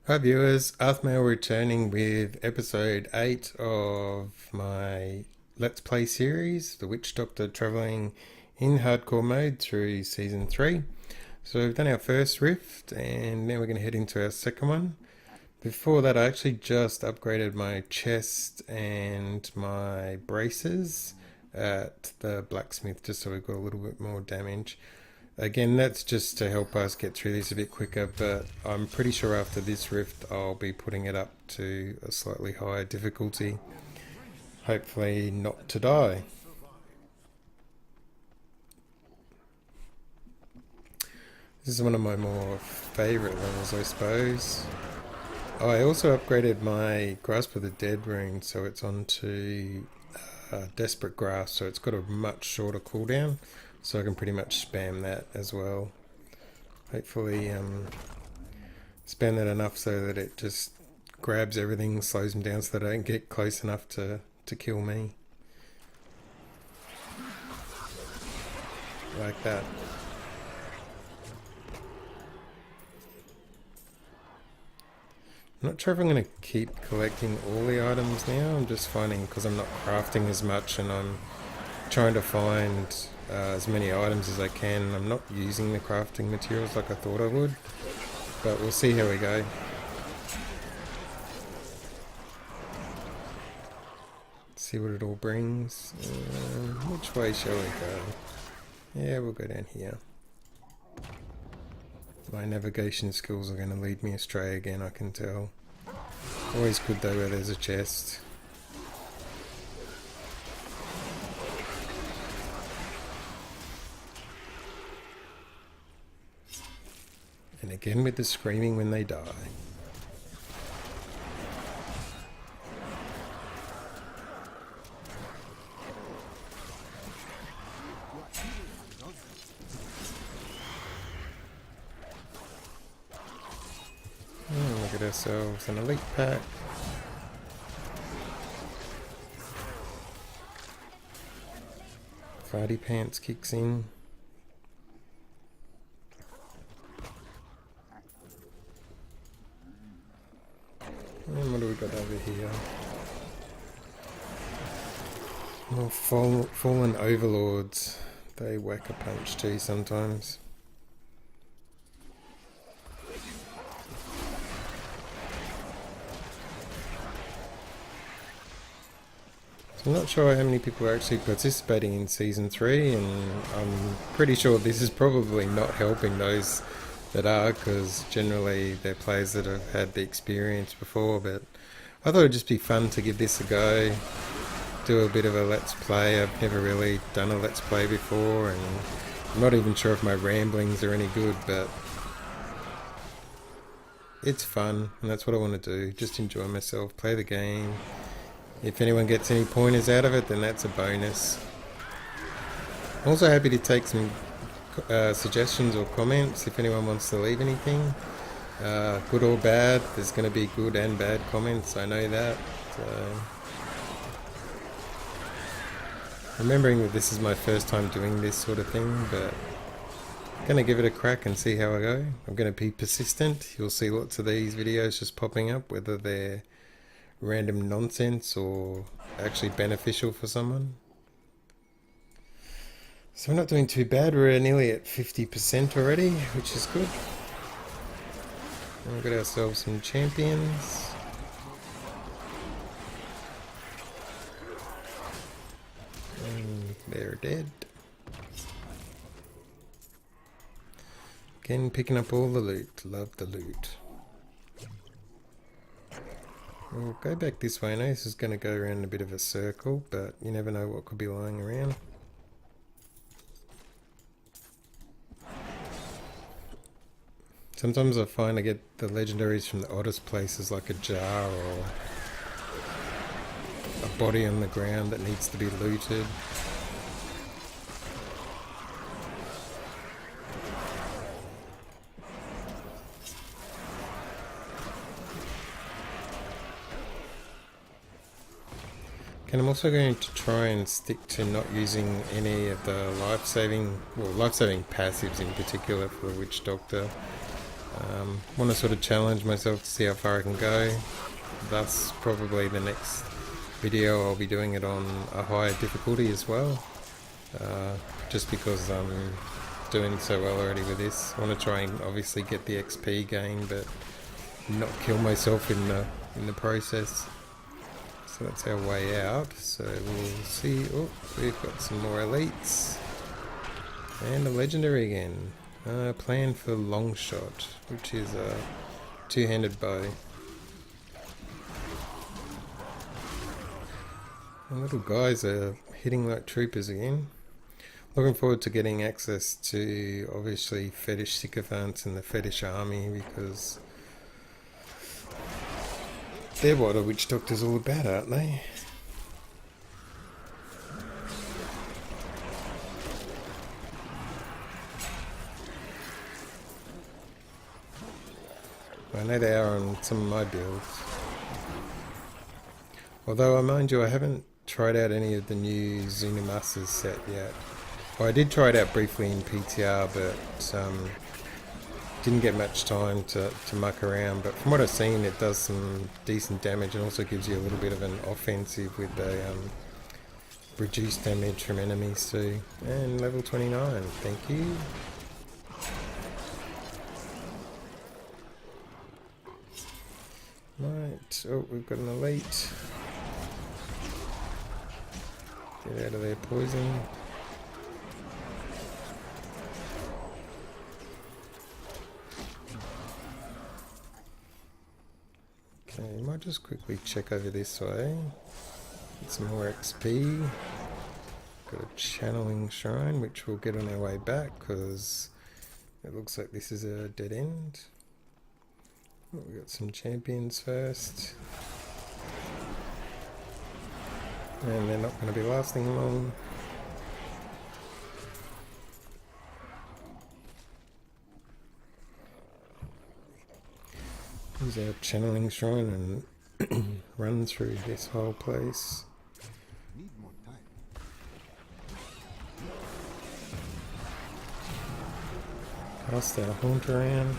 Hi viewers, Arthmael returning with episode 8 of my Let's Play series, The Witch Doctor travelling in hardcore mode through season 3. So we've done our first rift and now we're going to head into our second one. Before that I actually just upgraded my chest and my braces at the blacksmith just so we've got a little bit more damage. Again, that's just to help us get through this a bit quicker, but I'm pretty sure after this rift I'll be putting it up to a slightly higher difficulty. Hopefully not to die. This is one of my more favourite levels, I suppose. Oh, I also upgraded my Grasp of the Dead rune, so it's onto Desperate Grasp, so it's got a much shorter cooldown. So I can pretty much spam that as well. Hopefully spam that enough so that it just grabs everything, slows them down so that I don't get close enough to kill me. Like that. I'm not sure if I'm going to keep collecting all the items now. I'm just finding, because I'm not crafting as much and I'm trying to find as many items as I can. I'm not using the crafting materials like I thought I would, but we'll see how we go. See what it all brings. Which way shall we go? Yeah, we'll go down here. My navigation skills are going to lead me astray again, I can tell. Always good though where there's a chest. And again with the screaming when they die. Look at ourselves an elite pack. Farty Pants kicks in. And what do we got over here? More fallen overlords. They whack a punch too sometimes. I'm not sure how many people are actually participating in Season 3, and I'm pretty sure this is probably not helping those that are, because generally they're players that have had the experience before, but I thought it'd just be fun to give this a go, do a bit of a let's play. I've never really done a let's play before, and I'm not even sure if my ramblings are any good, but it's fun, and that's what I want to do, just enjoy myself, play the game. If anyone gets any pointers out of it, then that's a bonus. I'm also happy to take some suggestions or comments if anyone wants to leave anything. Good or bad, there's going to be good and bad comments, I know that. Remembering that this is my first time doing this sort of thing, but I'm going to give it a crack and see how I go. I'm going to be persistent. You'll see lots of these videos just popping up, whether they're random nonsense or actually beneficial for someone. So we're not doing too bad. We're nearly at 50% already, which is good. And we've got ourselves some champions. And they're dead. Again, picking up all the loot. Love the loot. We'll go back this way. I know this is going to go around a bit of a circle, but you never know what could be lying around. Sometimes I find I get the legendaries from the oddest places, like a jar or a body on the ground that needs to be looted. And I'm also going to try and stick to not using any of the life-saving passives in particular for the Witch Doctor. Want to sort of challenge myself to see how far I can go. Thus, probably the next video I'll be doing it on a higher difficulty as well. Just because I'm doing so well already with this. I want to try and obviously get the XP gain, but not kill myself in the process. So that's our way out. So we'll see. Oh, we've got some more elites and a legendary again. Plan for long shot, which is a two-handed bow. And little guys are hitting like troopers again. Looking forward to getting access to obviously fetish sycophants and the fetish army, because they're what a witch doctor's all about, aren't they? I know they are on some of my builds. Although, I mind you, I haven't tried out any of the new Zunumasa's set yet. Well, I did try it out briefly in PTR, but didn't get much time to muck around. But from what I've seen, it does some decent damage and also gives you a little bit of an offensive with the reduced damage from enemies too. And level 29, thank you. Right, oh, we've got an elite. Get out of their poison. Okay, might just quickly check over this way. Get some more XP. Got a channeling shrine, which we'll get on our way back, because it looks like this is a dead end. Oh, we got some champions first. And they're not going to be lasting long. Here's our channeling shrine and run through this whole place. Cast our haunt around.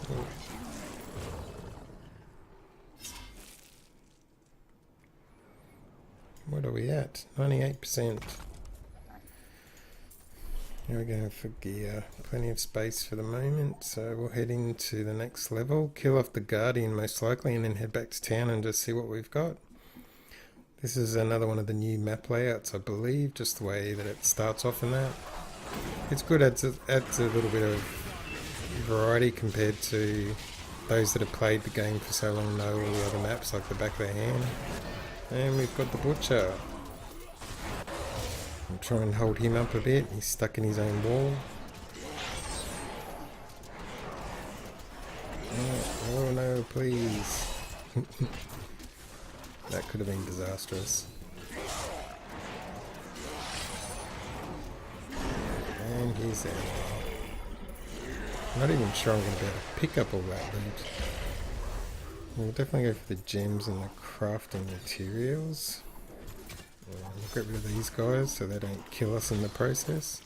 Oh. What are we at? 98%. Here we go for gear. Plenty of space for the moment, so we'll head into the next level. Kill off the Guardian most likely, and then head back to town and just see what we've got. This is another one of the new map layouts, I believe, just the way that it starts off in that. It's good, adds a little bit of variety compared to those that have played the game for so long, know all the other maps like the back of their hand. And we've got the Butcher. I'll try and hold him up a bit. He's stuck in his own wall. Oh no, please. That could have been disastrous. And he's there. I'm not even sure I'm going to be able to pick up all that loot. We'll definitely go for the gems and the crafting materials. We'll get rid of these guys so they don't kill us in the process.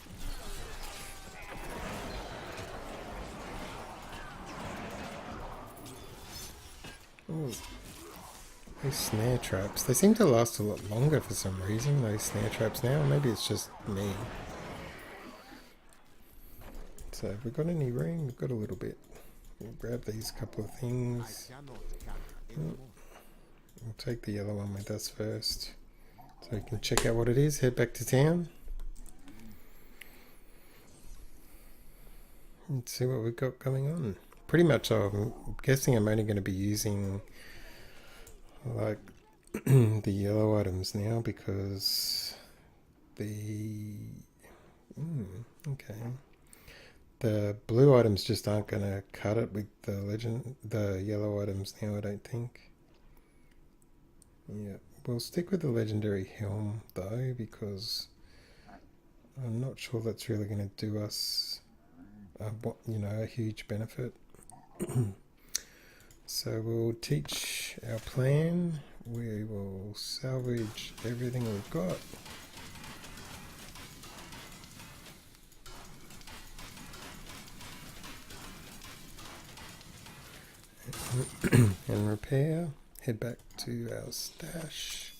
Ooh. Those snare traps. They seem to last a lot longer for some reason, those snare traps now. Maybe it's just me. So have we got any room? We've got a little bit. We'll grab these couple of things. We'll take the yellow one with us first, so we can check out what it is, head back to town, and see what we've got going on. Pretty much I'm guessing I'm only going to be using like the yellow items now, because the blue items just aren't going to cut it with the yellow items now, I don't think. Yeah, we'll stick with the legendary helm though, because I'm not sure that's really going to do us a huge benefit. So we'll teach our plan. We will salvage everything we've got. repair. Head back to our stash.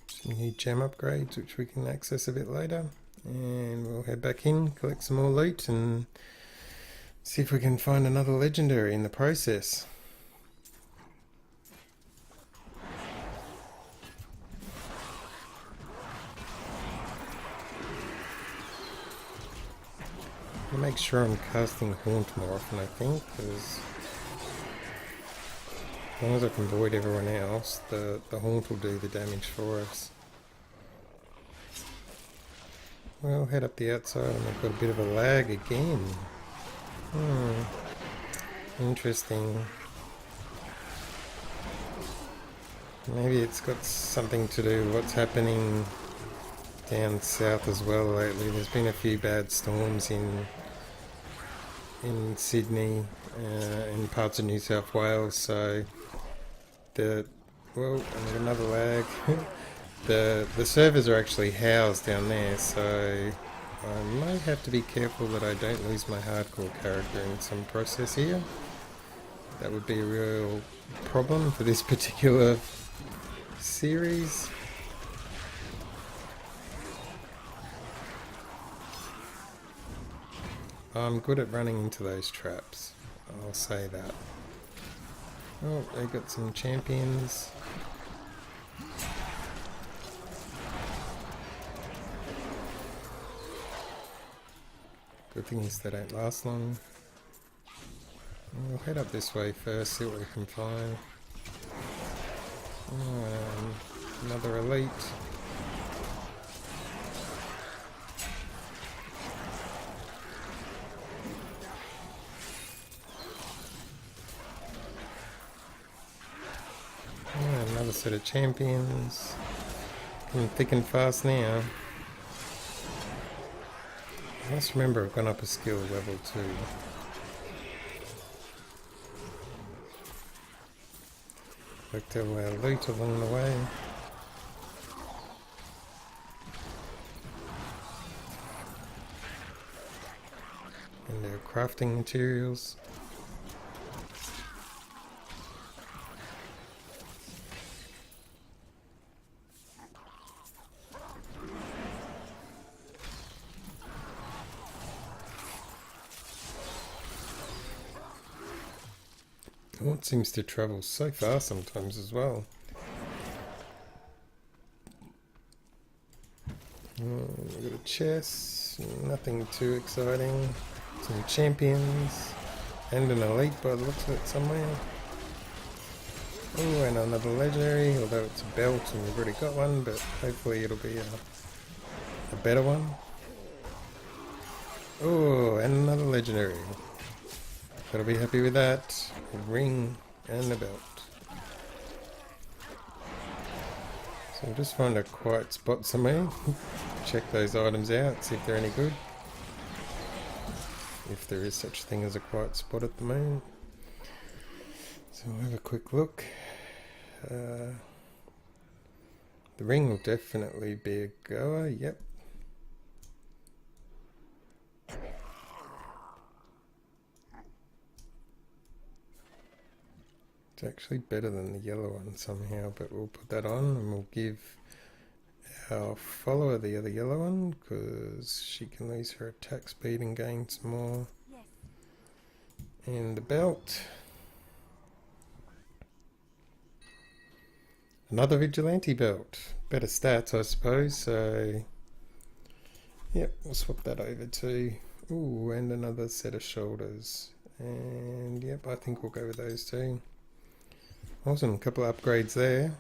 Some new gem upgrades which we can access a bit later. And we'll head back in, collect some more loot and see if we can find another legendary in the process. I'll make sure I'm casting Haunt more often, I think, because as long as I can avoid everyone else, the Haunt will do the damage for us. We'll head up the outside and we've got a bit of a lag again. Interesting. Maybe it's got something to do with what's happening down south as well lately. There's been a few bad storms in Sydney and parts of New South Wales, so another lag. The servers are actually housed down there, so I might have to be careful that I don't lose my hardcore character in some process here. That would be a real problem for this particular series. I'm good at running into those traps, I'll say that. Oh, they got some champions. Good thing is they don't last long. We'll head up this way first, see what we can find. Another elite. Another set of champions. Coming thick and fast now. I must remember I've gone up a skill level 2. Collect all our loot along the way. And our crafting materials. It seems to travel so fast sometimes as well. We've got a chest, nothing too exciting. Some champions, and an elite by the looks of it somewhere. Oh, and another legendary, although it's a belt and we've already got one, but hopefully it'll be a better one. Oh, and another legendary. Gotta be happy with that. A ring and a belt. So we'll just find a quiet spot somewhere. Check those items out, see if they're any good. If there is such a thing as a quiet spot at the moment. So we'll have a quick look. The ring will definitely be a goer, yep. It's actually better than the yellow one somehow, but we'll put that on and we'll give our follower the other yellow one because she can lose her attack speed and gain some more. Yes. And the belt. Another vigilante belt. Better stats, I suppose, so yep, we'll swap that over too. Ooh, and another set of shoulders. And yep, I think we'll go with those two. Awesome, a couple of upgrades there.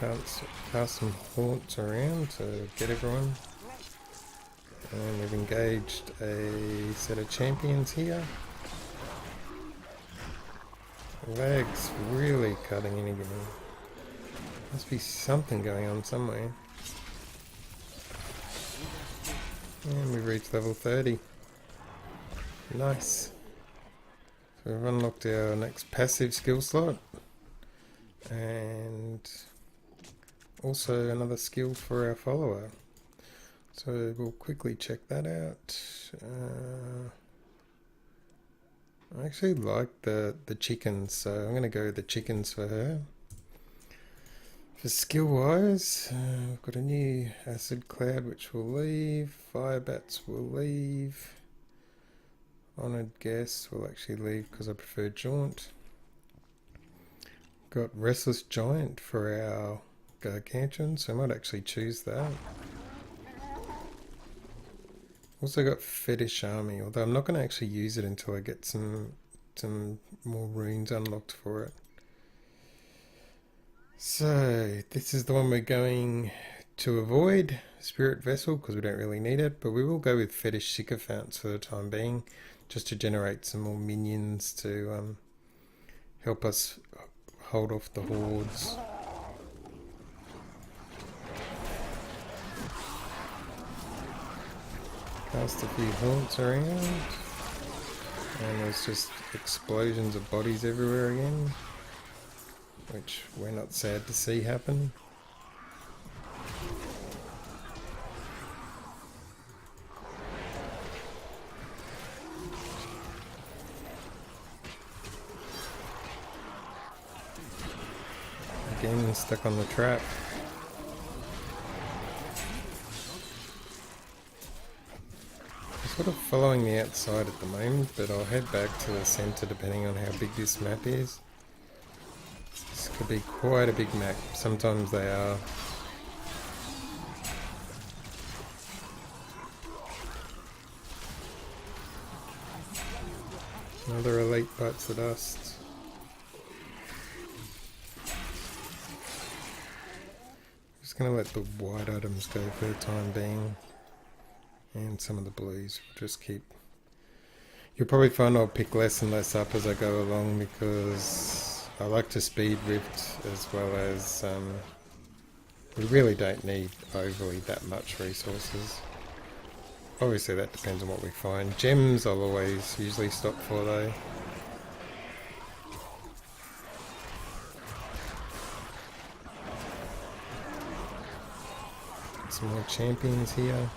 Let's cast some haunts around to get everyone. And we've engaged a set of champions here. Lag's really cutting in again. Must be something going on somewhere. And we've reached level 30. Nice. So we've unlocked our next passive skill slot. and also another skill for our follower. So we'll quickly check that out. I actually like the chickens, so I'm going to go with the chickens for her. For skill wise, we've got a new acid cloud which will leave, fire bats will leave, honoured guest will actually leave because I prefer jaunt. Got restless giant for our gargantuan, so I might actually choose that. Also got fetish army, although I'm not going to actually use it until I get some more runes unlocked for it. So this is the one we're going to avoid, spirit vessel, because we don't really need it, but we will go with fetish sycophants for the time being, just to generate some more minions to help us hold off the hordes. Cast a few haunts around, and there's just explosions of bodies everywhere again, which we're not sad to see happen. Again, stuck on the trap. Sort of following the outside at the moment, but I'll head back to the centre depending on how big this map is. This could be quite a big map, sometimes they are. Another elite bites the dust. Just going to let the white items go for the time being. And some of the blues will just keep... You'll probably find I'll pick less and less up as I go along, because I like to speed rift, as well as we really don't need overly that much resources. Obviously that depends on what we find. Gems I'll always usually stop for though. Some more champions here.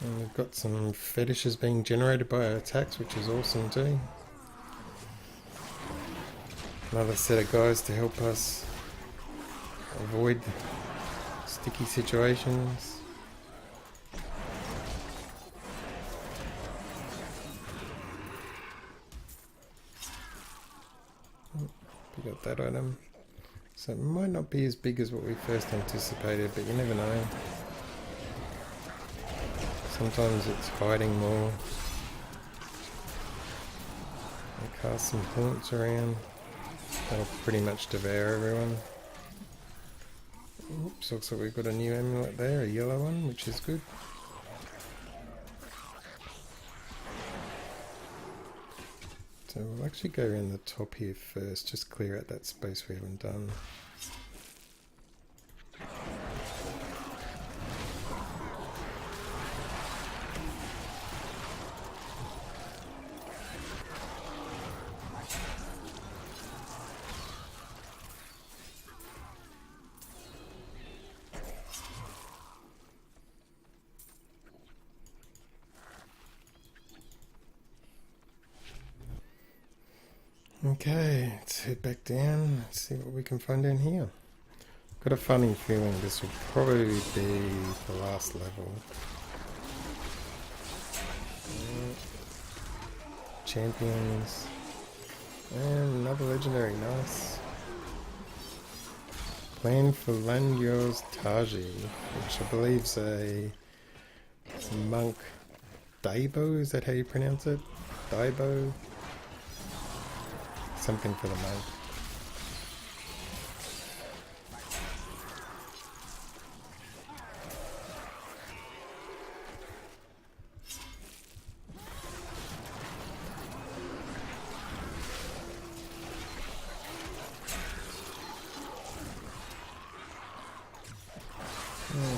And we've got some fetishes being generated by our attacks, which is awesome too. Another set of guys to help us avoid sticky situations. We got that item. So it might not be as big as what we first anticipated, but you never know. Sometimes it's hiding more. I cast some haunts around. That'll pretty much devour everyone. Oops, looks like we've got a new amulet there, a yellow one, which is good. So we'll actually go around the top here first, just clear out that space we haven't done. Okay, let's head back down, let's see what we can find down here. Got a funny feeling this will probably be the last level. Champions. And another legendary, nice. Plan for Lanyos Taji, which I believe is a monk Daibo, is that how you pronounce it? Daibo? Something for the monk.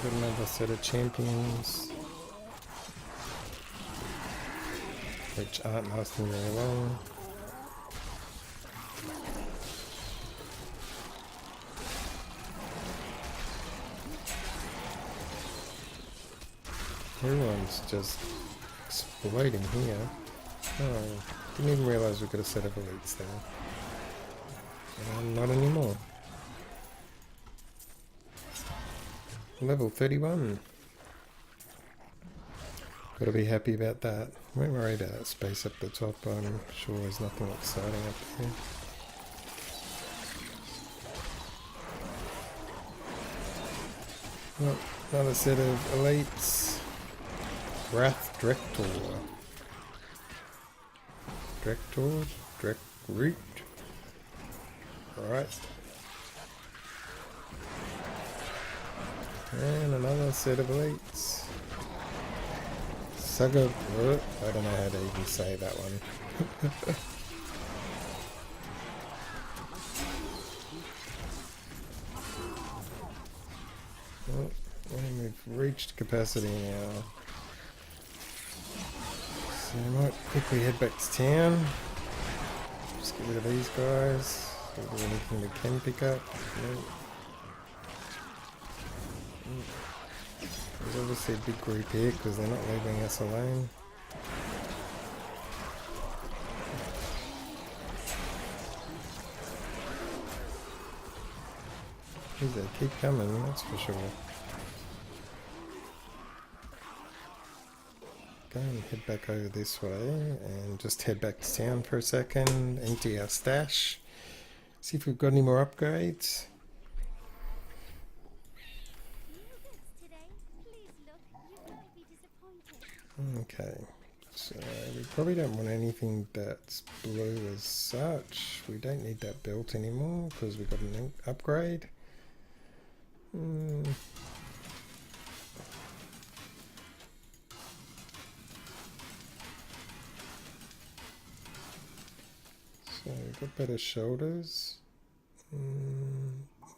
Got another set of champions. which aren't lasting very long. Everyone's just exploding here. Oh, didn't even realise we got a set of elites there. Not anymore. Level 31. Gotta be happy about that. Won't worry about that space up the top. I'm sure there's nothing exciting up here. Well, another set of elites. Wrath Director. Root. Alright. And another set of elites. Saga. I don't know how to even say that one. Well, and we've reached capacity now. So I might quickly head back to town. Just get rid of these guys. Don't do anything we can pick up. Nope. There's obviously a big group here because they're not leaving us alone. They keep coming, that's for sure. Go and head back over this way and just head back to town for a second, empty our stash, see if we've got any more upgrades. Okay, so we probably don't want anything that's blue as such. We don't need that belt anymore because we've got an upgrade. So we've got better shoulders.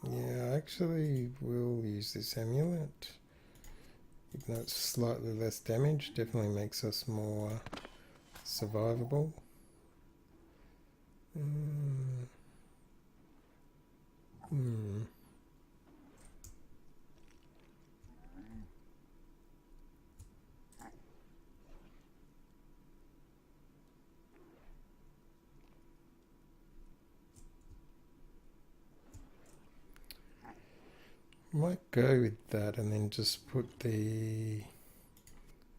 Yeah, actually we'll use this amulet. Even though it's slightly less damage, definitely makes us more survivable. Might go with that and then just put the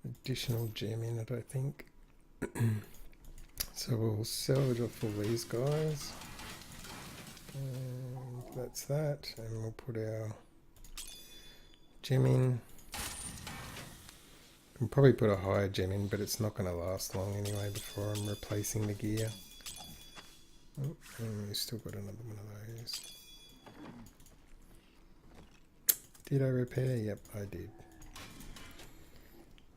additional gem in it, I think. So we'll salvage off all these guys. And that's that. And we'll put our gem in. Can probably put a higher gem in, but it's not going to last long anyway before I'm replacing the gear. Oh, and we've still got another one of those. Did I repair? Yep, I did.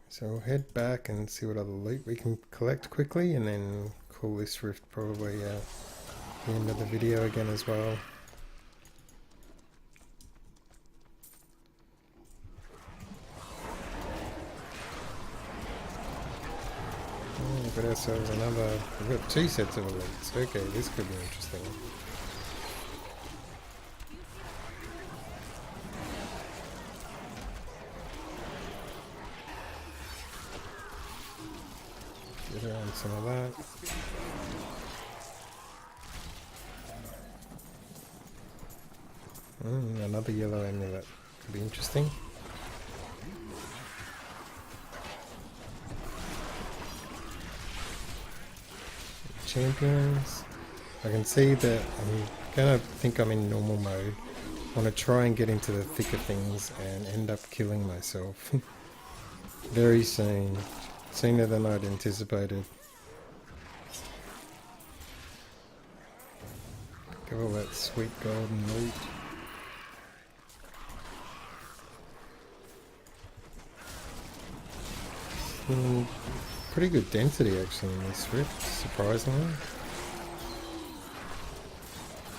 So we'll head back and see what other loot we can collect quickly and then call this rift probably the end of the video again as well. Oh, we've got ourselves another, we've got 2 sets of elites. Okay, this could be interesting. Get around some of that. Another yellow amulet. Could be interesting. Champions. I can see that I'm gonna think I'm in normal mode. I want to try and get into the thick of things and end up killing myself. Very soon. Sooner than I'd anticipated. Get all that sweet golden loot. Pretty good density actually in this rift, surprisingly.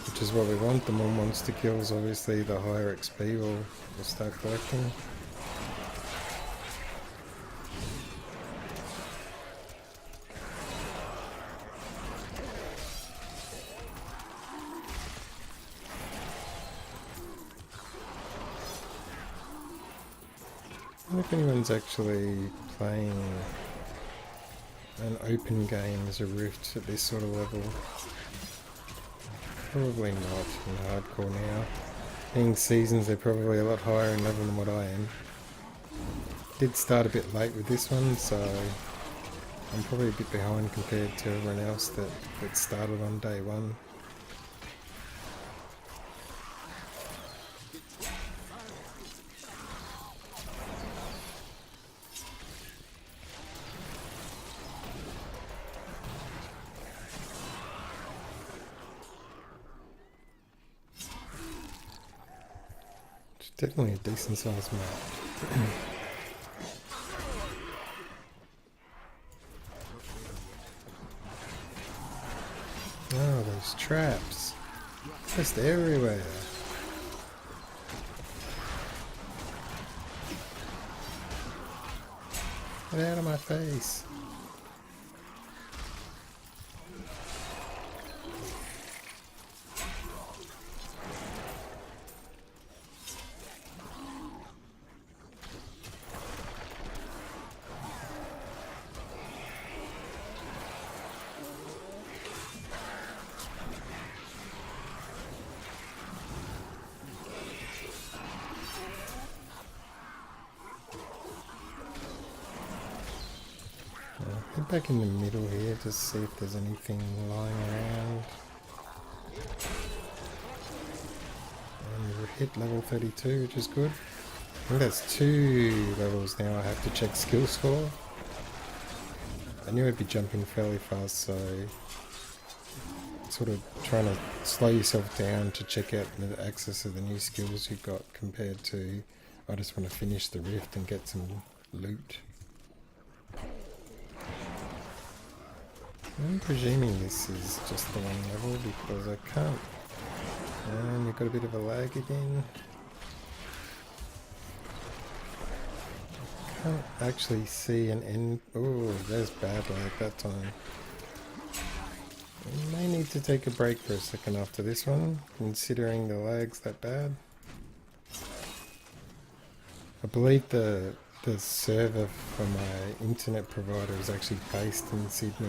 Which is what we want. The more monster kills, obviously, the higher XP we'll start collecting. wonder if anyone's actually playing an open game as a Rift at this sort of level. Probably not in hardcore now. Being seasons, they're probably a lot higher in level than what I am. Did start a bit late with this one, so I'm probably a bit behind compared to everyone else that started on day one. It's definitely a decent sized map. Oh, those traps. Just everywhere. Get out of my face. Head back in the middle here to see if there's anything lying around. And we've hit level 32, which is good. I think that's 2 levels now I have to check skills for. I knew I'd be jumping fairly fast, so sort of trying to slow yourself down to check out the access of the new skills you've got compared to I just want to finish the rift and get some loot. I'm presuming this is just the one level because I can't. And we've got a bit of a lag again. I can't actually see an end. Oh, there's bad lag that time. We may need to take a break for a second after this one, considering the lag's that bad. I believe the server for my internet provider is actually based in Sydney.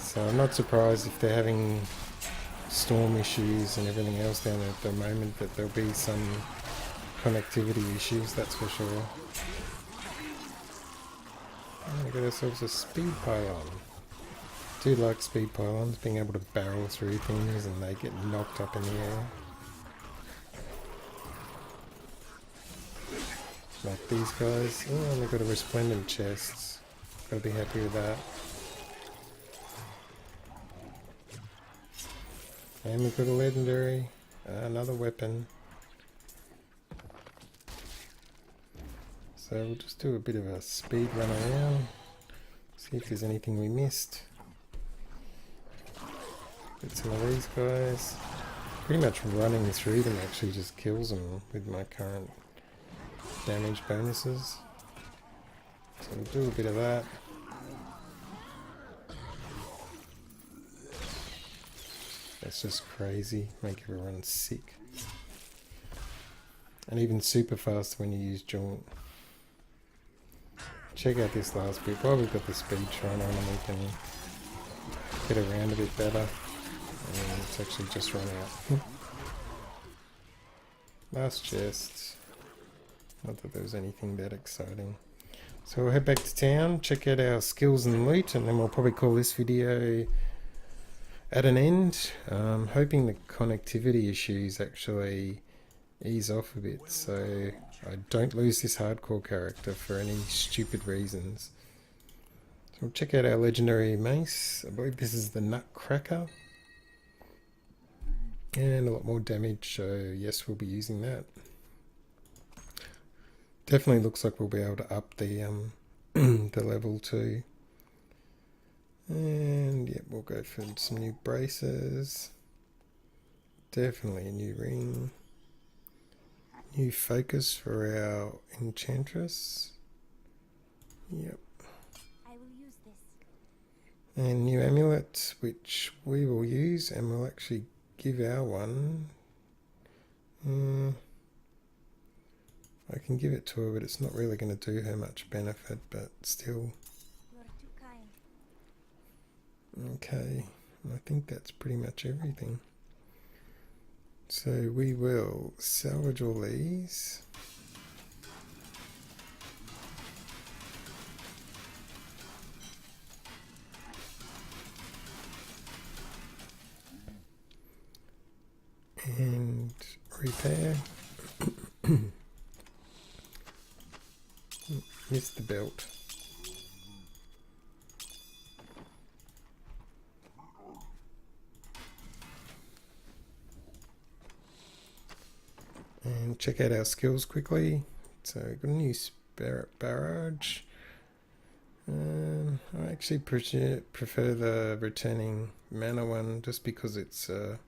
So I'm not surprised if they're having storm issues and everything else down there at the moment, that there'll be some connectivity issues, that's for sure. And we got ourselves a speed pylon. Do like speed pylons, being able to barrel through things and they get knocked up in the air. Like these guys. Oh, and they've got a resplendent chest. Gotta be happy with that. And we've got a legendary, another weapon. So we'll just do a bit of a speed run around, see if there's anything we missed. Get some of these guys. Pretty much running through them actually just kills them with my current damage bonuses. So we'll do a bit of that. That's just crazy, make everyone sick. And even super fast when you use jaunt. Check out this last bit. While we've got the speed shrine on and we can get around a bit better. And it's actually just run out. Last chest. Not that there was anything that exciting. So we'll head back to town, check out our skills and loot, and then we'll probably call this video at an end. Hoping the connectivity issues actually ease off a bit so I don't lose this hardcore character for any stupid reasons. So we'll check out our legendary mace. I believe this is the Nutcracker. And a lot more damage, so yes, we'll be using that. Definitely looks like we'll be able to up the the level too. And yep, we'll go for some new braces. Definitely a new ring. New focus for our enchantress. Yep. I will use this. And new amulet, which we will use, and we'll actually give our one I can give it to her, but it's not really going to do her much benefit, but still. You're too kind. Okay, I think that's pretty much everything. So we will salvage all these. And repair. Missed the belt. And check out our skills quickly. So got a new Spirit Barrage. I actually prefer the returning mana one just because it's a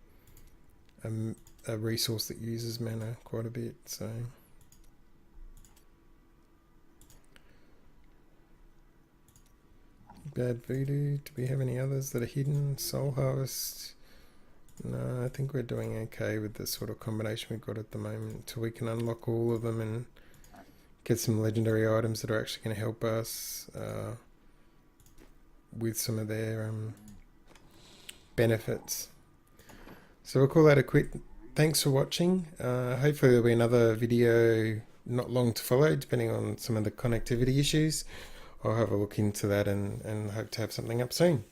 resource that uses mana quite a bit. So Bad Voodoo. Do we have any others that are hidden? Soul Harvest. No, I think we're doing okay with the sort of combination we've got at the moment until we can unlock all of them and get some legendary items that are actually going to help us with some of their benefits. So we'll call that a quit. Thanks for watching. Hopefully there'll be another video not long to follow, depending on some of the connectivity issues. I'll have a look into that and hope to have something up soon.